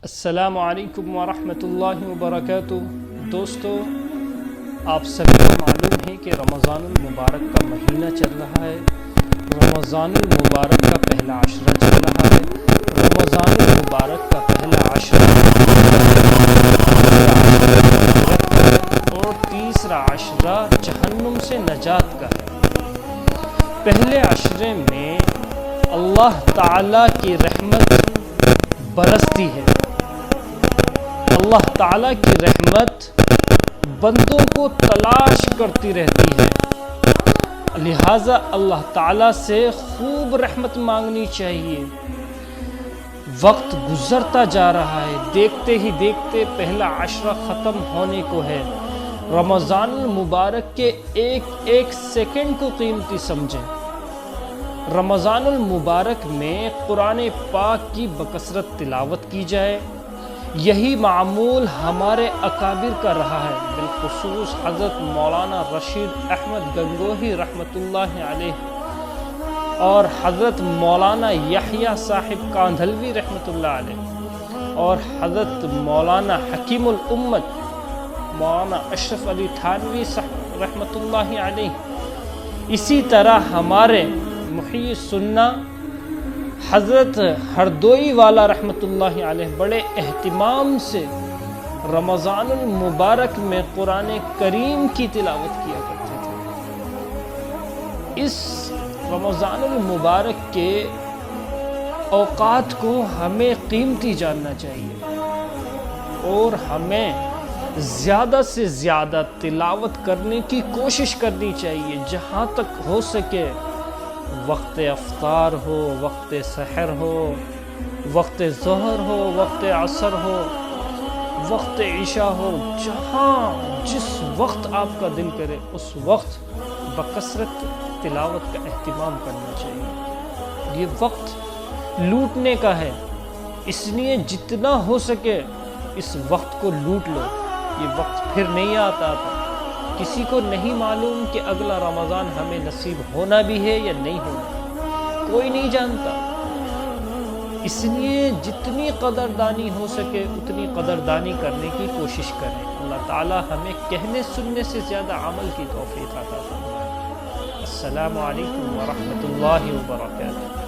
السلام علیکم ورحمۃ اللہ وبرکاتہ۔ دوستو، آپ سبھی کو معلوم ہے کہ رمضان المبارک کا مہینہ چل رہا ہے۔ رمضان المبارک کا پہلا عشرہ چل رہا ہے۔ رمضان المبارک کا پہلا عشرہ اور تیسرا عشرہ جہنم سے نجات کا ہے۔ پہلے عشرے میں اللہ تعالیٰ کی رحمت برستی ہے۔ اللہ تعالیٰ کی رحمت بندوں کو تلاش کرتی رہتی ہے، لہٰذا اللہ تعالیٰ سے خوب رحمت مانگنی چاہیے۔ وقت گزرتا جا رہا ہے، دیکھتے ہی دیکھتے پہلا عشرہ ختم ہونے کو ہے۔ رمضان المبارک کے ایک ایک سیکنڈ کو قیمتی سمجھیں۔ رمضان المبارک میں قرآن پاک کی بکثرت تلاوت کی جائے، یہی معمول ہمارے اکابر کا رہا ہے، بالخصوص حضرت مولانا رشید احمد گنگوہی رحمۃ اللہ علیہ اور حضرت مولانا یحییٰ صاحب کاندھلوی رحمۃ اللہ علیہ اور حضرت مولانا حکیم الامت مولانا اشرف علی تھانوی صاحب رحمۃ اللہ علیہ۔ اسی طرح ہمارے محیی سنہ حضرت ہردوئی والا رحمۃ اللہ علیہ بڑے اہتمام سے رمضان المبارک میں قرآن کریم کی تلاوت کیا کرتے تھے۔ اس رمضان المبارک کے اوقات کو ہمیں قیمتی جاننا چاہیے اور ہمیں زیادہ سے زیادہ تلاوت کرنے کی کوشش کرنی چاہیے، جہاں تک ہو سکے وقت افطار ہو، وقت سحر ہو، وقت ظہر ہو، وقت عصر ہو، وقت عشاء ہو، جہاں جس وقت آپ کا دل کرے اس وقت بکثرت تلاوت کا اہتمام کرنا چاہیے۔ یہ وقت لوٹنے کا ہے، اس لیے جتنا ہو سکے اس وقت کو لوٹ لو۔ یہ وقت پھر نہیں آتا تھا، کسی کو نہیں معلوم کہ اگلا رمضان ہمیں نصیب ہونا بھی ہے یا نہیں ہونا، کوئی نہیں جانتا۔ اس لیے جتنی قدردانی ہو سکے اتنی قدردانی کرنے کی کوشش کریں۔ اللہ تعالی ہمیں کہنے سننے سے زیادہ عمل کی توفیق عطا فرمائے۔ السلام علیکم ورحمۃ اللہ وبرکاتہ۔